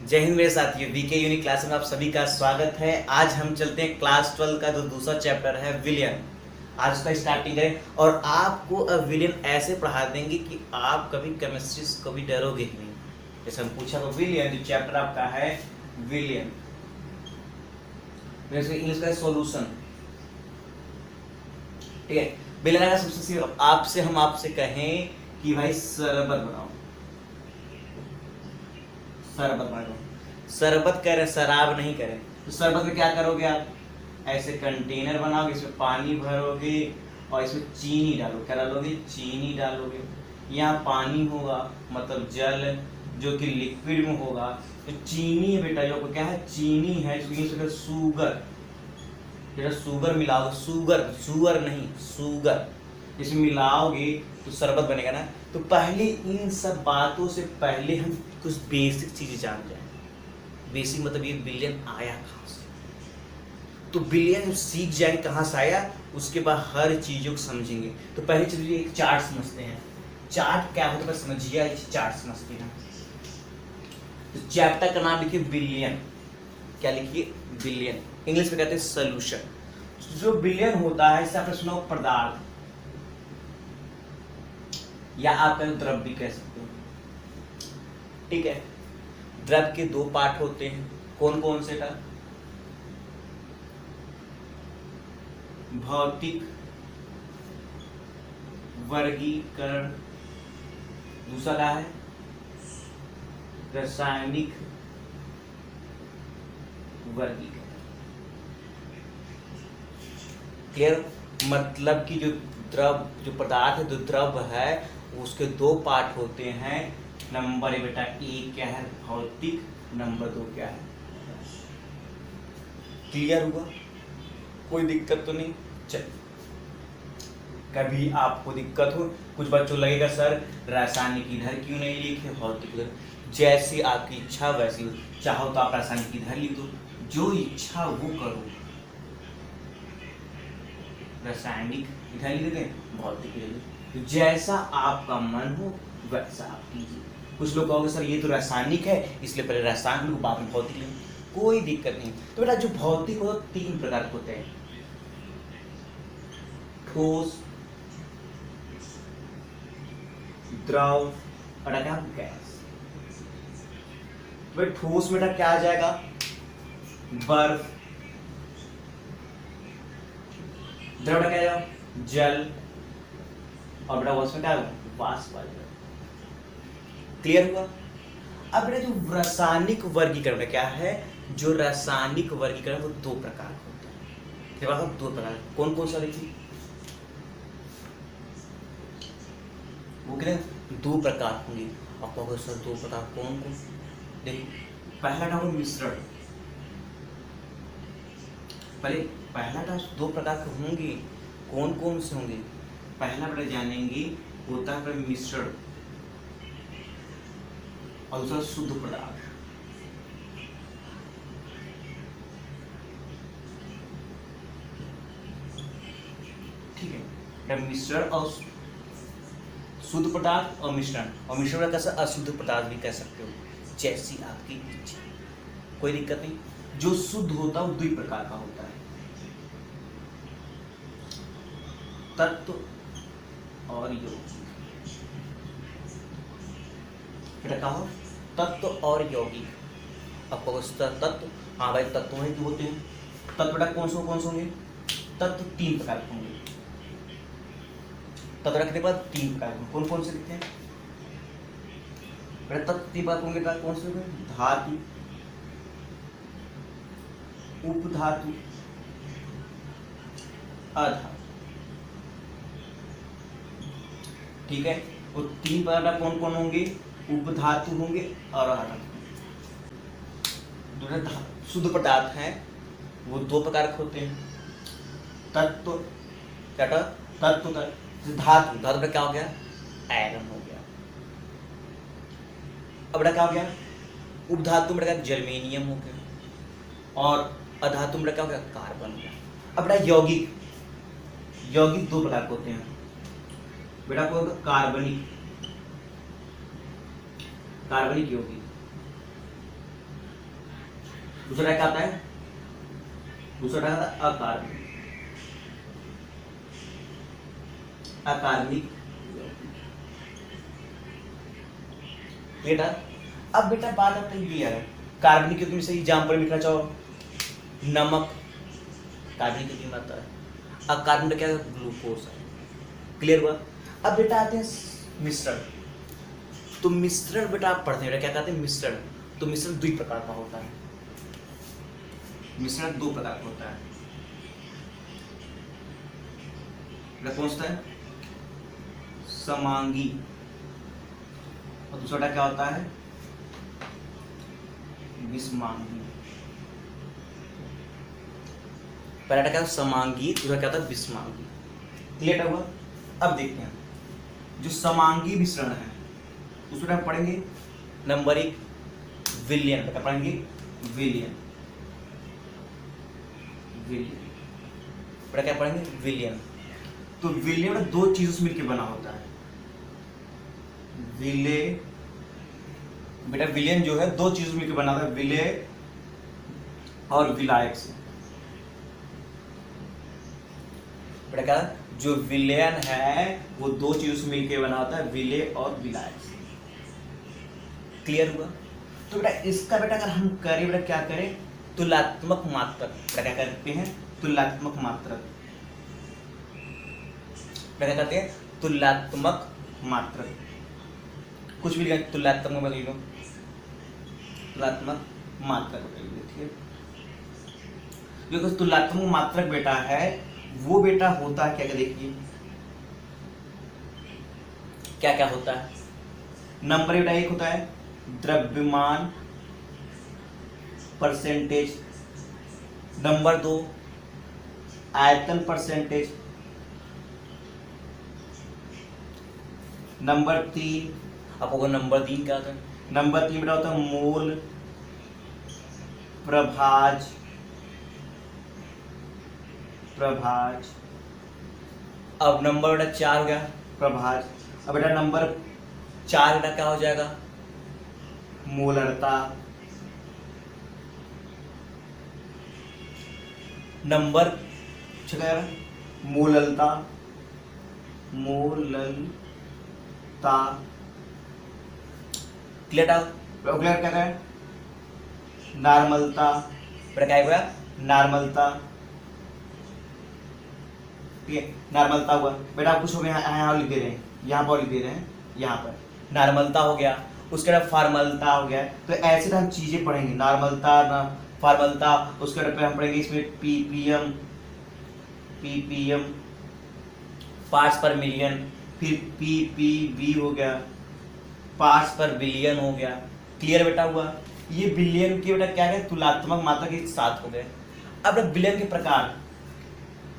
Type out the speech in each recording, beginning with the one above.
जय हिंद मेरे साथियों, वीके यूनिक क्लास में आप सभी का स्वागत है। आज हम चलते हैं क्लास 12 का जो दूसरा चैप्टर है विलियन। आज उसका स्टार्टिंग करें और आपको विलियन ऐसे पढ़ा देंगे कि आप कभी केमिस्ट्री से कभी डरोगे ही नहीं। जैसे हम पूछा तो विलियन जो चैप्टर आपका है विलियन, इंग्लिश का है सॉल्यूशन। ठीक है, विलियन का सबसे हम आपसे कहें कि भाई शरबत बनाओ, शरबत बनाओ। शरबत करें, शराब नहीं करें। तो शरबत में क्या करोगे आप? ऐसे कंटेनर बनाओगे, इसमें पानी भरोगे और इसमें चीनी डालोगे। क्या डालोगे? चीनी डालोगे। यहाँ पानी होगा मतलब जल जो कि लिक्विड में होगा। तो चीनी है बेटा, जो क्या है? चीनी है, इसको शुगर। जरा शुगर मिलाओगे, शुगर नहीं शुगर, इसमें मिलाओगे तो शरबत बनेगा ना। तो पहले इन सब बातों से पहले हम कुछ बेसिक चीजें जान जाए। बेसिक मतलब ये बिलियन आया कहाँ से, तो बिलियन सीख जाएंगे कहाँ से आया, उसके बाद हर चीजों को समझेंगे। तो पहले चलिए एक चार्ट समझते हैं। चार्ट क्या होता है समझिए, चार्ट समझते हैं। तो चैप्टर का नाम लिखिए बिलियन। क्या लिखिए? बिलियन। इंग्लिश में कहते हैं सोल्यूशन। जो बिलियन होता है इससे आपने सुना पदार्थ या आप द्रव भी कह सकते हो। ठीक है, द्रव के दो पार्ट होते हैं। कौन कौन से? का भौतिक वर्गीकरण, दूसरा क्या है? रासायनिक वर्गीकरण। क्लियर? मतलब कि जो द्रव, जो पदार्थ है, जो द्रव है, उसके दो पार्ट होते हैं। नंबर बेटा एक क्या है? भौतिक। नंबर दो क्या है? क्लियर हुआ? कोई दिक्कत तो नहीं? चल, कभी आपको दिक्कत हो, कुछ बच्चों लगेगा सर रासायनिक इधर क्यों नहीं लिखे, भौतिक उधर। जैसी आपकी इच्छा वैसी हो। चाहो तो आप रासायनिक इधर लिख दो, जो इच्छा वो करो। रासायनिक इधर लिख दें, भौतिक इधर लिख दें। जैसा आपका मन हो वैसा आप कीजिए। कुछ लोग कहोगे सर ये तो रासायनिक है इसलिए पहले रासायनिक बाद में भौतिक लें, कोई दिक्कत नहीं। तो बेटा जो भौतिक हो तीन प्रकार के होते हैं, ठोस, द्रव और क्या? गैस। भाई ठोस में क्या आ जाएगा? बर्फ। द्रव क्या जाएगा? जल। और बेटा उसमें क्या? वाष्प आ जाएगा। क्लियर हुआ? अब बेटा जो रासायनिक वर्गीकरण क्या है, जो रासायनिक वर्गीकरण वो दो प्रकार होता है। दो प्रकार कौन कौन सा देखिए, वो क्या दो प्रकार होंगे। आप कहोगे सर दो प्रकार कौन कौन? देखो, पहला था मिश्रण। पहला था दो प्रकार के होंगे। कौन कौन से होंगे? पहला बेटा जानेंगे होता है मिश्रण और दूसरा शुद्ध पदार्थ। ठीक है, मिश्रण और शुद्ध पदार्थ और मिश्रण कैसा? अशुद्ध पदार्थ भी कह सकते हो, जैसी आपकी इच्छा, कोई दिक्कत नहीं। जो शुद्ध होता है वो दो प्रकार का होता है, तत्व और यौगिक। क्या हो? तत्व और यौगिक। आपको तत्व, हाँ भाई तत्व है कि होते हैं। तत्व बेटा कौन से होंगे? तत्व तीन प्रकार के होंगे। तत्व रखने के बाद तीन प्रकार के कौन कौन से दिखते हैं? बेटा तत्व तीन प्रकार होंगे, कौन से होंगे? धातु, उपधातु, अधातु। ठीक है, वो तीन प्रकार कौन कौन होंगे? उपधातु होंगे और अधातु। शुद्ध पदार्थ हैं वो दो प्रकार के होते हैं। तत्व क्या? तत्व का धातु, धातु में क्या हो गया? आयरन हो गया। अब क्या हो गया? उपधातु में क्या? जर्मेनियम हो गया। और अधातु में क्या हो गया? कार्बन हो गया। अब बेटा यौगिक, यौगिक दो प्रकार के होते हैं बेटा। को कार्बनिक, कार्बनिक यौगिक दूसरा क्या आता है, दूसरा क्या आता है अकार्बनिक, अकार्बनिक। बेटा अब बेटा बात अब तक क्लियर है। कार्बनिक की तुम से एग्जाम्पल लिखना चाहो, नमक कार्बनिक की मात्रा है, अकार्बनिक क्या है, ग्लूकोज है। क्लियर हुआ। अब बेटा आते हैं मिश्रण। तो मिश्रण बेटा आप पढ़ते हैं, क्या कहते हैं मिश्रण। तो मिश्रण दो प्रकार का होता है, मिश्रण दो प्रकार का होता है। कौन सा है, समांगी, और दूसरा क्या होता है, विषमांगी। पहला क्या समांगी, दूसरा क्या होता है विषमांगी। क्लियर हुआ। अब देखते हैं जो समांगी मिश्रण है उसमें हम पढ़ेंगे नंबर 1 विलयन, क्या पढ़ेंगे विलयन, विलयन बेटा क्या पढ़ेंगे विलयन। तो विलय बेटा दो चीजों से मिलकर बना होता है, विलय बेटा विलयन जो है दो चीजों से मिलकर बना होता है, विलय और विलायक से। बेटा क्या जो विलयन है वो दो चीजों से मिलकर बना होता है, विलय और विलायक से। क्लियर हुआ। तो बेटा इसका बेटा अगर हम करें बेटा क्या करें, तुलनात्मक मात्रक। बेटा क्या करते हैं, तुलनात्मक मात्रक। बेटा क्या करते हैं, तुलनात्मक मात्रक। कुछ भी लिखा तुलनात्मक में लिख लो, तुलनात्मक मात्रक। ठीक है, जो तुलनात्मक मात्रक बेटा है वो बेटा होता है क्या, देखिए क्या क्या होता है। नंबर बेटा एक होता है द्रव्यमान परसेंटेज, नंबर 2 आयतन परसेंटेज, नंबर 3 आपको नंबर 3 क्या होता है, नंबर 3 बेटा होता है मोल प्रभाज, प्रभाज। अब नंबर बेटा 4 हो गया प्रभाज। अब बेटा नंबर 4 बेटा क्या हो जाएगा, मोलरता। नंबर 6 मोललता, मोललता। क्लियर क्लियर क्या है, नॉर्मलता। बेटा क्या हुआ, नॉर्मलता। ठीक है, नॉर्मलता हुआ। बेटा कुछ हो गया, यहाँ लिख दे रहे हैं, यहाँ पर लिख दे रहे हैं, यहाँ पर नॉर्मलता हो गया। उसके बाद फॉर्मलता हो गया। तो ऐसे हम चीजें पढ़ेंगे, नॉर्मलता ना फॉर्मलता। उसके बाद हम पढ़ेंगे इसमें पीपीएम, पीपीएम पार्ट्स पर मिलियन, फिर पीपीवी हो गया, पार्ट्स पर बिलियन हो गया। क्लियर बेटा हुआ। ये बिलियन के बेटा क्या है, तुलनात्मक मात्रा के साथ हो गए। अब बिलियन के प्रकार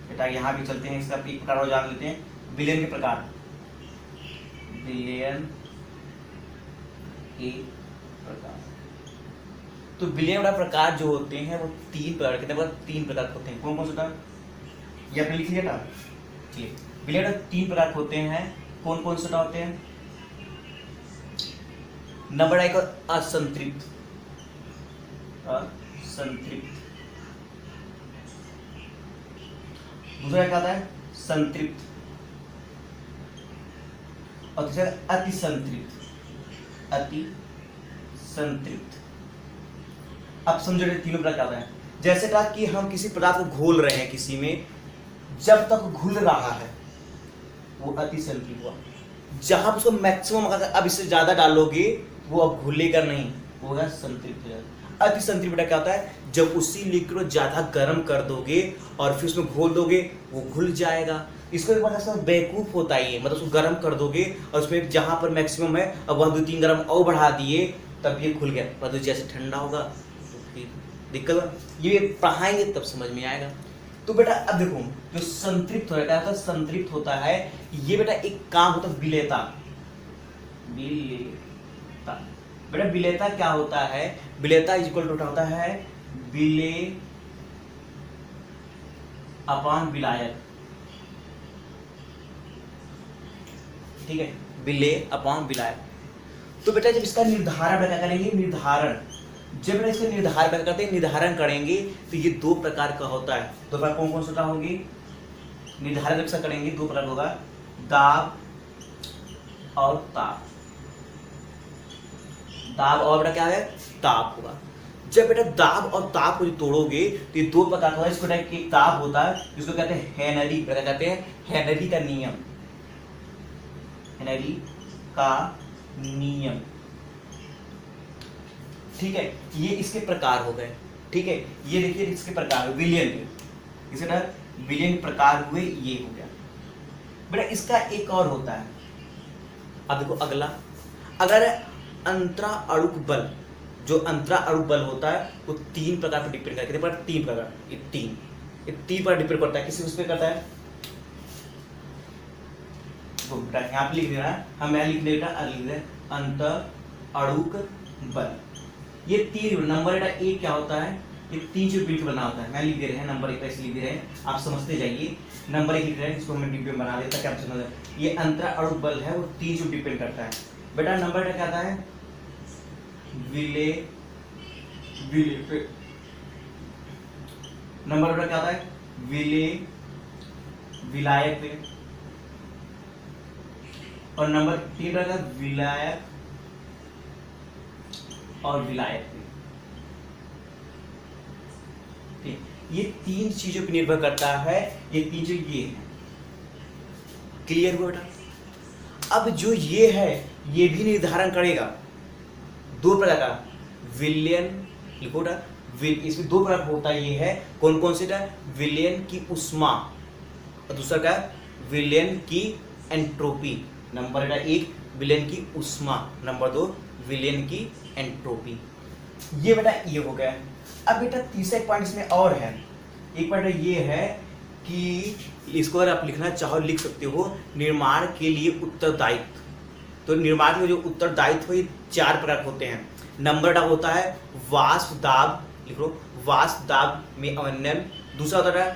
बेटा यहाँ भी चलते हैं, इसका एक प्रकार हो जान लेते हैं, बिलियन के प्रकार। बिलियन के प्रकार, तो बिलियन का प्रकार जो होते हैं वो 3 प्रकार, कितने प्रकार, 3 प्रकार होते हैं। कौन कौन सा, ये आपने लिख लिया था। चलिए बिलियन 3 प्रकार होते हैं। कौन कौन सा होते हैं, नंबर 1 असंतृप्त, असंतृप्त। दूसरा क्या आता है, संतृप्त, और तीसरा अति संतृप्त, अति संतृप्त। अब समझो तीनों प्रकार क्या होता है। जैसे कहा कि हम किसी पदार्थ को घोल रहे हैं किसी में, जब तक घुल रहा है वो अति संतृप्त हुआ। जहां उसको मैक्सिमम अब इससे ज्यादा डालोगे वो अब घुलेगा नहीं, वो होगा संतृप्त हो जाएगा। अति संतृप्त बेटा क्या होता है, जब उसी लिक्विड को ज्यादा गर्म कर दोगे और फिर उसमें घोल दोगे वो घुल जाएगा। इसको एक बार बेवकूफ होता है, मतलब उसको गर्म कर दोगे और उसमें जहां पर मैक्सिमम है अब वहां 2-3 गर्म और बढ़ा दिए तब ये खुल गया, पर जैसे ठंडा होगा तो फिर दिक्कत। ये पढ़ाएंगे तब समझ में आएगा। तो बेटा अब देखो जो संतृप्त होता है, संतृप्त होता है ये बेटा एक काम होता है विलेयता, विलेयता। बेटा विलेयता क्या होता है, विलेयता इज इक्वल टू होता है विलेय अपान विलायक। ठीक है, विलेय अपान विलायक। तो बेटा जब इसका निर्धारण क्या करेंगे, निर्धारण जब बेटा इसका निर्धारण करते हैं, निर्धारण करेंगे तो ये दो प्रकार का होता है। दो प्रकार कौन कौन सा होंगे? निर्धारण जब करेंगे दो प्रकार होगा, दाब और ताप। दाब और बेटा क्या है? ताप होगा। जब बेटा दाब और ताप को तोड़ोगे तो ये दो प्रकार का होगा। इसको एक ताप होता है जिसको कहते हैं हेनरी, कहते हैं हेनरी का नियम, हेनरी का नियम। ठीक है, ये इसके प्रकार हो गए। ठीक है, ये देखिए इसके प्रकार विलियन के, इसे विलियन प्रकार हुए, ये हो गया बेटा। इसका एक और होता है, अब देखो अगला, अगर अंतरा अणुक बल, जो अंतरा अणुक बल होता है वो तीन प्रकार पर डिपेंड करता है। कितने पर? तीन प्रकार, ये तीन पर डिपेंड करता है। किसी उस पर करता है तो बेटा यहाँ पे लिख देना, हम यहाँ लिख देगा अंतर अणुक बल। ये तीन नंबर बेटा एक क्या होता है? ये तीन चीज मिलकर बना होता है। मैं लिख दे रहे हैं नंबर एक, ऐसे लिख दे रहे हैं, आप समझते जाइए। नंबर एक लिख रहे हैं, इसको मैं डिब्बे में बना देता क्या आप समझ। ये अंतरा अणुक बल है, वो तीन चीज डिपेंड करता है बेटा। नंबर बेटा क्या आता है? विले नंबर बेटा क्या आता है? विलायक पे, और नंबर तीन रहेगा विलायक और विलायक पे। ठीक, ये तीन चीजों पर निर्भर करता है। ये तीन चीज ये है, क्लियर हुआ बेटा? अब जो ये है ये भी निर्धारण करेगा दो प्रकार का, विलियन लिखो बेटा, इसमें दो प्रकार होता है। ये है कौन कौन से? विलियन की उष्मा और दूसरा क्या? विलियन की एंट्रोपी। नंबर बेटा एक विलियन की उष्मा, नंबर दो विलियन की एंट्रोपी। ये बेटा ये हो गया। अब बेटा तीसरा पॉइंट इसमें और है, एक पॉइंट ये है कि इसको अगर आप लिखना चाहो लिख सकते हो, निर्माण के लिए उत्तरदायित्व। तो निर्माण के जो उत्तरदायित्व ये चार प्रकार होते हैं। नंबर बेटा होता है वाष्प दाब, लिख लो वाष्प दाब में अवन्यम, दूसरा होता है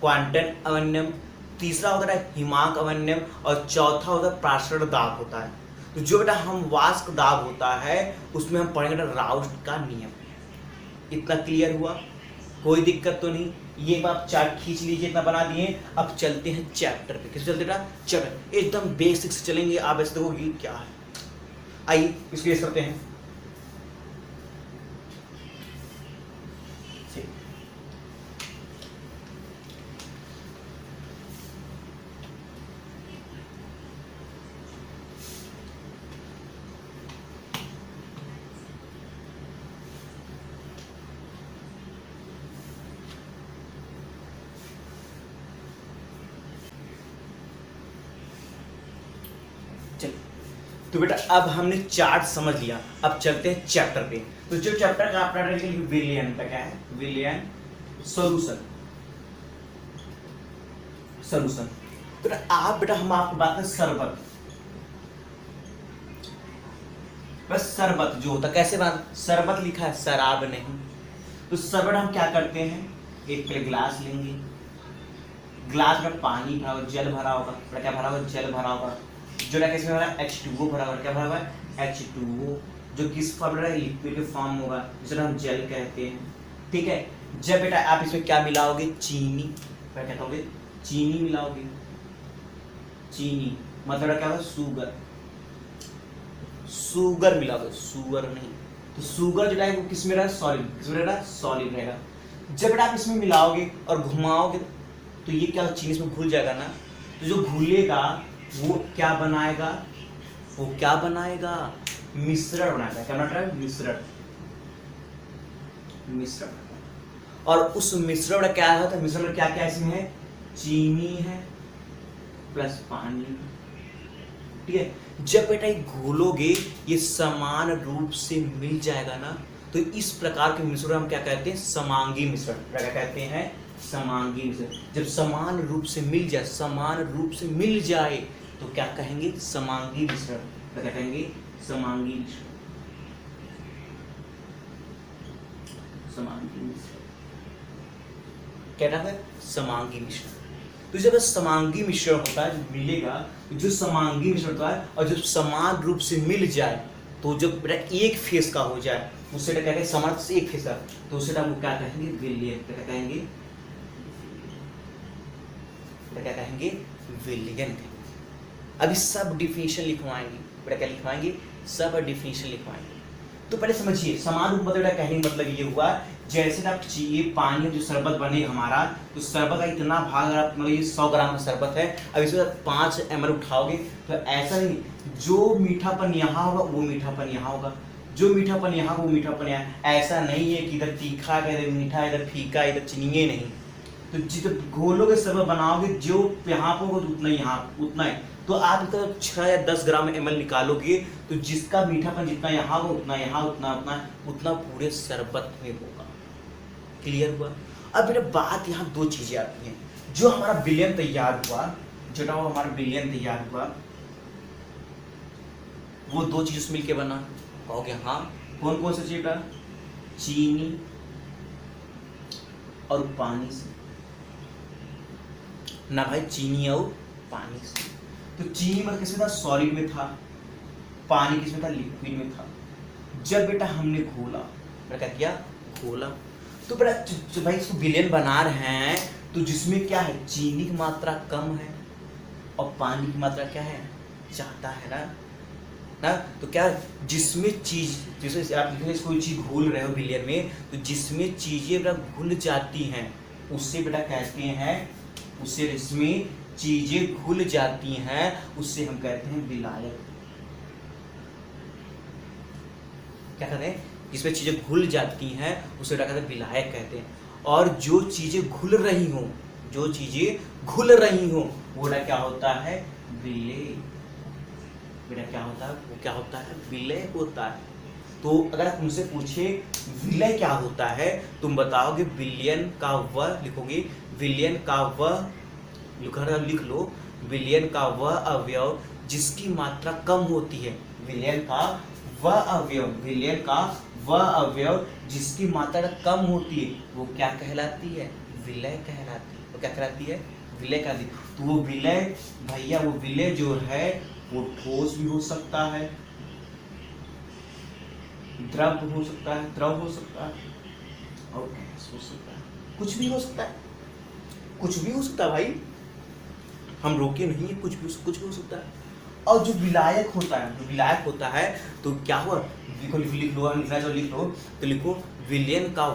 क्वांटम अवन्यम, तीसरा होता है हिमांक अवन्यम, और चौथा होता है प्रासरण दाब होता है। तो जो बेटा हम वाष्प दाब होता है उसमें हम पढ़ेंगे राउस्ट का नियम। इतना क्लियर हुआ? कोई दिक्कत तो नहीं? ये आप चार्ट खींच लीजिए, इतना बना दिए। अब चलते हैं चैप्टर पे। किस चलते बेटा? चैप्टर एकदम बेसिक से चलेंगे। आप ऐसे देखोगे क्या है, आइए इसको ये करते हैं। तो बेटा अब हमने चार्ट समझ लिया, अब चलते हैं चैप्टर पे। तो जो चैप्टर का अपना विलियन का क्या है? विलियन सॉल्यूशन। तो आप बेटा हम आपको बात करें शरबत। बस शरबत जो होता कैसे बात, शरबत लिखा है शराब नहीं। तो शरबत हम क्या करते हैं, एक प्लेट गिलास लेंगे, गिलास में पानी भरा होगा, जल भरा होगा, क्या भरा होगा? जल भरा होगा। जो ना किसमें भरा? H2O भरा होगा। क्या भरा हुआ है? H2O, जो किस फॉर्म में? लिक्विड के फॉर्म होगा, जिसे हम जल कहते हैं। ठीक है, जब बेटा आप इसमें क्या मिलाओगे? चीनी। क्या कहते होगे? चीनी मिलाओगे। चीनी मतलब क्या होगा? शुगर। शुगर मिलाओगे, शुगर नहीं। तो शुगर जो है वो किस में रहेगा? सॉलिड। किसमें रहेगा? सॉलिड रहेगा। जब बेटा आप इसमें मिलाओगे और घुमाओगे तो ये क्या चीनी इसमें घुल जाएगा ना। तो जो घुलेगा वो क्या बनाएगा? वो क्या बनाएगा? मिश्रण बनाएगा। क्या बनाता है? मिश्रण। और उस मिश्रण में क्या होता है? मिश्रण में क्या क्या इसमें है? चीनी है प्लस पानी। ठीक है, जब बेटा ये घोलोगे ये समान रूप से मिल जाएगा ना, तो इस प्रकार के मिश्रण हम क्या कहते हैं? समांगी मिश्रण। क्या कहते हैं? समांगी मिश्रण। जब समान रूप से मिल जाए, समान रूप से मिल जाए तो क्या कहेंगे? समांगी मिश्रण। क्या कहेंगे? समांगी मिश्रण। समांगी मिश्रण क्या नाम है? समांगी मिश्रण। तो जब समांगी मिश्रण होता है, जब मिलेगा, जो समांगी मिश्रण होता है और जब समान रूप से मिल जाए, तो जब बेटा एक फेस का हो जाए उससे क्या कहेंगे समर्थ से 1%, तो उससे वो क्या कहेंगे विलियन, क्या कहेंगे, क्या कहेंगे विलियन। अभी सब डिफिनेशन लिखवाएंगे, बेटा क्या लिखवाएंगे, सब डिफिनेशन लिखवाएंगे। तो पहले समझिए समान रूप मतलब कहने का मतलब ये हुआ, जैसे आप चाहिए पानी जो शरबत बनेगा हमारा, तो शरबत का इतना भाग, मतलब ये 100 ग्राम का शरबत है, अब इसमें 5 ml उठाओगे तो ऐसा नहीं, जो मीठापन यहाँ होगा वो मीठापन यहाँ होगा, जो मीठापन यहाँ वो मीठापन यहाँ, ऐसा नहीं है कि इधर तीखा इधर मीठा इधर फीका इधर चीनी, नहीं। तो जितना घोलोगे शरबत बनाओगे, जो यहाँ पर होगा उतना यहाँ उतना है, तो आप इधर 6 या 10 ग्राम ml निकालोगे, तो जिसका मीठापन जितना यहाँ होगा उतना यहाँ उतना उतना उतना पूरे शरबत में होगा। क्लियर हुआ? अब बेटा बात यहाँ 2 चीजें आती हैं, जो हमारा विलयन तैयार हुआ, जो हमारा विलयन तैयार हुआ, वो 2 चीजों से मिलके बना, कहोगे हाँ कौन कौन सा चीज बेटा, चीनी और पानी से ना भाई, चीनी और पानी से। तो चीनी मतलब किसमें था, सॉलिड में था, पानी किसमें था, लिक्विड में था। जब बेटा हमने घोला, बेटा क्या किया, घोला, तो बेटा भाई इसको विलयन बना रहे हैं, तो जिसमें क्या है, चीनी की मात्रा कम है और पानी की मात्रा क्या है, ज्यादा है ना। तो क्या जिसमें चीज, जैसे आप कोई चीज घोल रहे हो विलयन में, तो जिसमें चीजें बेटा घुल जाती हैं उससे बेटा कहते हैं, उससे इसमें चीजें घुल जाती हैं उससे हम कहते हैं विलायक। क्या कहते हैं, जिसमें चीजें घुल जाती हैं उसे क्या कहते हैं, विलायक कहते हैं। और जो चीजें घुल रही हो, जो चीजें घुल रही हो वो क्या होता है, विलेय। बेटा क्या होता है, वो क्या होता है, विलय होता है। तो अगर आप मुझसे पूछे विलय क्या होता है, तुम बताओगे विलयन का वह, लिखोगे विलयन का वह, लिख लो विलयन का वह अवयव जिसकी मात्रा कम होती है, विलयन का वह अवयव, विलयन का वह अवयव जिसकी मात्रा कम होती है वो क्या कहलाती है, विलय कहलाती है। वो क्या कहलाती है, विलय कहलाती है। तो वो विलय भैया, वो विलय जो है वो ठोस भी हो सकता है, द्रव हो सकता है, द्रव हो सकता है और गैस हो सकता है, कुछ भी हो सकता है, कुछ भी हो सकता है भाई, हम रोके नहीं है, कुछ भी हो सकता है। और जो विलायक होता है, जो विलायक होता है तो क्या हुआ, लिख लो, लिख लो, तो लिखो विलयन का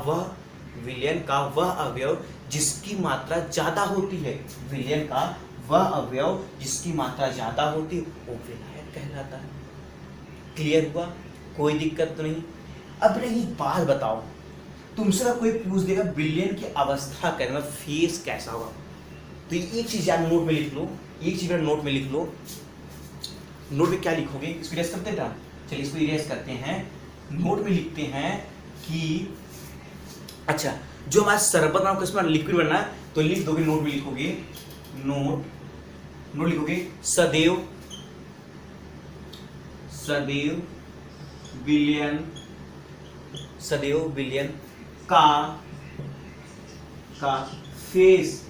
वह अवयव जिसकी मात्रा ज्यादा होती है, विलयन का वह अवयव जिसकी मात्रा ज्यादा होती है वो विलायक कहलाता है। क्लियर हुआ, कोई दिक्कत तो नहीं। अब नहीं बात बताओ, तुमसे कोई पूछ देगा विलयन की अवस्था करना, फेस कैसा होगा, तो एक चीज यार नोट में लिख लो, एक चीज नोट में लिख लो। नोट में क्या लिखोगे, इसको इरेज करते हैं, चलिए इसको इरेज करते हैं। नोट में लिखते हैं कि अच्छा जो हमारा शरबत बनाओ किसमें लिक्विड बनना है, तो लिख दोगे, नोट में लिखोगे, नोट लिखोगे सदैव विलयन का फेस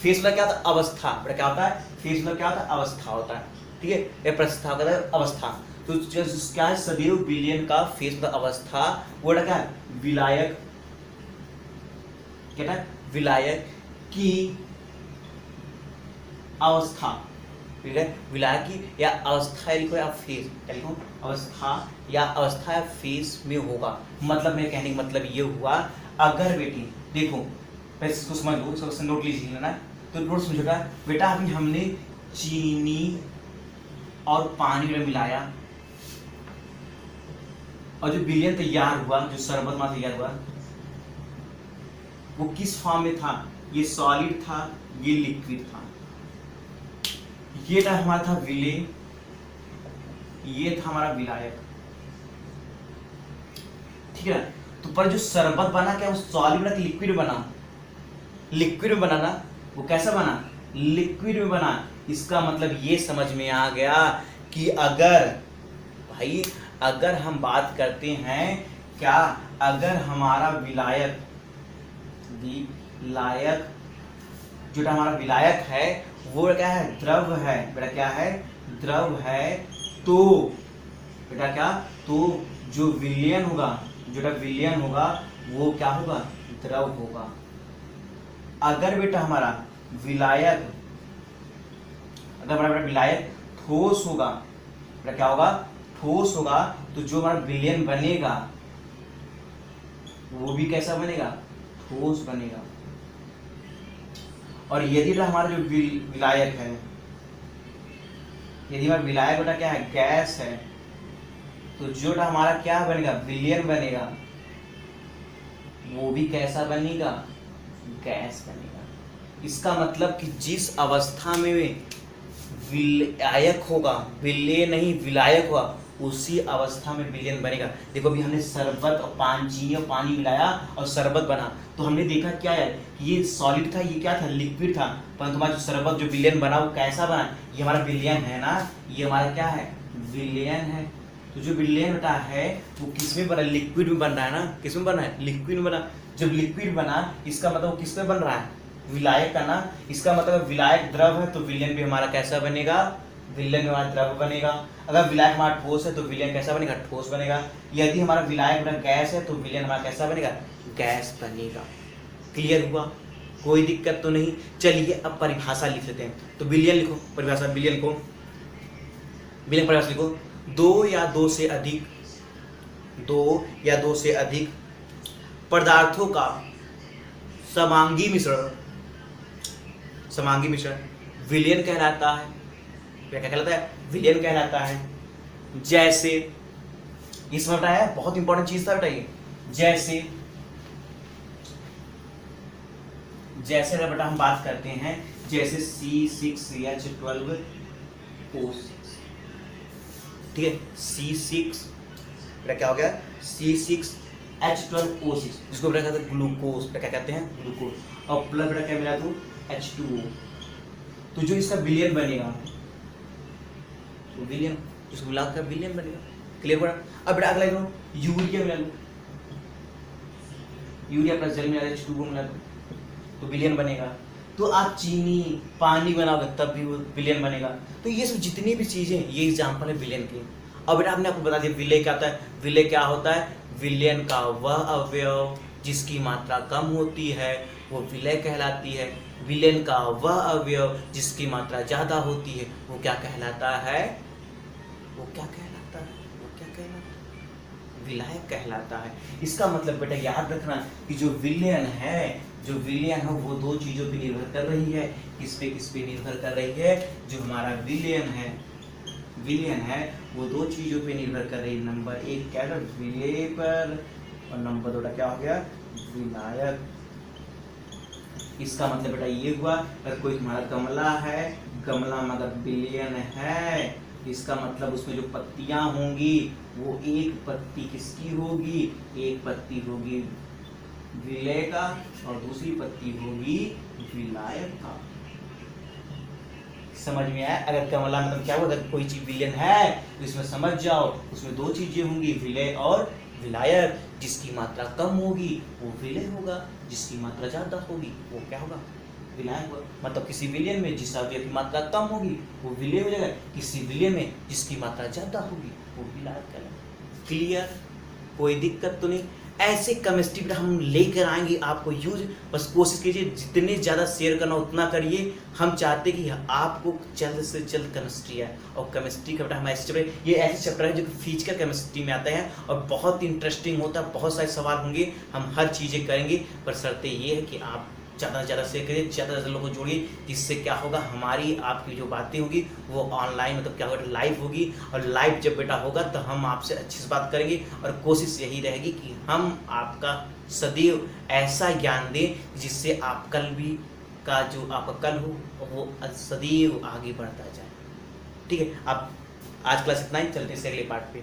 मतलब क्या होता है, अवस्था। बेटा क्या होता है, फेस मतलब क्या होता है, अवस्था होता है, ठीक है, यह प्रस्ताव का अवस्था। तो क्या है, सदैव विलयन का फेस मतलब अवस्था, वो क्या है, विलायक, क्या है, विलायक की अवस्था, ठीक है, विलायक की या अवस्था लिखो या फेस, क्या लिखो, अवस्था या फेस में होगा। मतलब मेरे कहने का मतलब ये हुआ, अगर बेटी देखो पहले इसको समझ लो, इसको नोट लीजिए लेना, तो नोट समझोगा बेटा, अभी हमने चीनी और पानी में मिलाया और जो विलयन तैयार हुआ, जो शरबत में तैयार हुआ, वो किस फॉर्म में था, ये सॉलिड था, ये लिक्विड था। ये था हमारा था विलय, ये था हमारा विलायक, ठीक है। तो पर जो शरबत बना क्या, वो सॉलिड बना कि लिक्विड बना, लिक्विड में बना ना, वो कैसा बना, लिक्विड में बना। इसका मतलब ये समझ में आ गया कि अगर भाई, अगर हम बात करते हैं क्या, अगर हमारा विलायक जो हमारा विलायक है वो क्या है, द्रव है, बेटा क्या है, द्रव है, तो बेटा क्या, तो जो विलयन होगा जो बेटा विलयन होगा वो क्या होगा, द्रव होगा। अगर बेटा हमारा विलायक, अगर हमारा बेटा विलायक ठोस होगा, बेटा क्या होगा, ठोस होगा, तो जो हमारा विलयन बनेगा वो भी कैसा बनेगा, ठोस बनेगा। और यदि बेटा हमारा जो विलायक है, यदि हमारा विलायक बेटा क्या है, गैस है, तो जो बेटा हमारा क्या बनेगा, विलयन बनेगा, वो भी कैसा बनेगा, गैस बनेगा। इसका मतलब कि जिस अवस्था में विलायक होगा, विलय नहीं विलायक होगा, उसी अवस्था में विलयन बनेगा। देखो अभी हमने शरबत और चीनी और पानी मिलाया और शरबत बना, तो हमने देखा क्या है, ये सॉलिड था, ये क्या था, लिक्विड था, परंतु हमारा जो शरबत जो विलयन बना वो कैसा बना, ये हमारा विलयन है ना, ये हमारा क्या है, विलयन है। तो जो विलयन बेटा है वो किस में बना, लिक्विड में बन रहा है ना, किस में बना है, लिक्विड में बना। जब लिक्विड बना इसका मतलब किस में बन रहा है, विलायक का ना, इसका मतलब विलायक द्रव है तो विलयन भी हमारा कैसा बनेगा, विलयन हमारा द्रव बनेगा। अगर विलायक हमारा ठोस है तो विलयन कैसा बनेगा, ठोस बनेगा। यदि हमारा विलायक बना गैस है तो विलयन हमारा कैसा बनेगा, गैस बनेगा। क्लियर हुआ, कोई दिक्कत तो नहीं। चलिए अब परिभाषा लिख लेते हैं। तो विलयन लिखो, परिभाषा विलयन को, विलयन परिभाषा लिखो, दो या दो से अधिक पदार्थों का समांगी मिश्रण विलयन कहलाता है। क्या कहलाता है, विलयन कहलाता है। जैसे इसमें बताया, बहुत इंपॉर्टेंट चीज था बताइए, जैसे बेटा हम बात करते हैं, जैसे C6H12O6, ठीक है, C6 बेटा क्या हो गया, C6H12O6, जिसको बेटा कहते हैं ग्लूकोज, क्या कहते हैं, ग्लूकोज, और प्लस बेटा क्या मिला, तो H2O। तो जो इसका विलयन बनेगा, तो विलयन, इसको मिला कर विलयन बनेगा। क्लियर हुआ। अब बेटा अगला लो, यूरिया मिला लो, यूरिया प्लस जल मिला दो, H2O मिला दो, तो विलयन बनेगा। तो आप चीनी पानी बनाओगे तब भी वो विलयन बनेगा। तो ये सब जितनी भी चीजें, ये एग्जाम्पल है विलयन की। अब बेटा हमने आपको बता दिया विलय क्या होता है। विलय क्या होता है, विलयन का वह अवयव जिसकी मात्रा कम होती है वो विलय कहलाती है। विलयन का वह अवयव जिसकी मात्रा ज्यादा होती है वो क्या कहलाता है, वो क्या कहलाता है, वो क्या कहलाता है, विलायक कहलाता है। इसका मतलब बेटा याद रखना कि जो विलयन है वो दो चीजों पे निर्भर कर रही है। किस पे निर्भर कर रही है, जो हमारा विलयन है वो दो चीजों पे निर्भर कर रही है। नंबर एक क्या है, विलय पर, और नंबर दो क्या हो गया, विलायक। इसका मतलब बेटा ये हुआ, अगर कोई तुम्हारा गमला है, गमला में अगर विलयन है, इसका मतलब उसमें जो पत्तियां होंगी वो एक पत्ती किसकी होगी, एक पत्ती होगी विलय का और दूसरी पत्ती होगी विलायक का। समझ में आया। अगर गमला मतलब क्या हुआ, अगर कोई चीज विलयन है तो इसमें समझ जाओ उसमें दो चीजें होंगी, विलय और विलायक। जिसकी मात्रा कम होगी वो विलय होगा, जिसकी मात्रा ज्यादा होगी वो क्या होगा, विलायक होगा। मतलब किसी विलयन में जिस अवयव की मात्रा कम होगी वो विलय हो जाएगा, किसी विलयन में जिसकी मात्रा ज्यादा होगी वो विलायक कहलाएगा। क्लियर, कोई दिक्कत तो नहीं। ऐसे केमिस्ट्री हम लेकर आएंगे आपको यूज, बस कोशिश कीजिए जितने ज़्यादा शेयर करना उतना करिए। हम चाहते कि आपको जल्द से जल्द केमिस्ट्री आए। और केमिस्ट्री का बेटा हम ऐसे चैप्टर, ये ऐसे चैप्टर है जो फिजिकल केमिस्ट्री में आते हैं और बहुत इंटरेस्टिंग होता है। बहुत सारे सवाल होंगे, हम हर चीज़ें करेंगे, पर शर्त ये है कि आप ज़्यादा से ज़्यादा शेयर करिए, ज़्यादा से ज़्यादा लोगों को जोड़िए, जिससे क्या होगा, हमारी आपकी जो बातें होगी वो ऑनलाइन मतलब क्या होगा, लाइव होगी। और लाइव जब बेटा होगा तो हम आपसे अच्छी से बात करेंगे और कोशिश यही रहेगी कि हम आपका सदैव ऐसा ज्ञान दें जिससे आप कल भी का जो आपका कल हो वो सदैव आगे बढ़ता जाए। ठीक है, आप आज क्लास इतना ही, चलते हैं अगले पार्ट पे।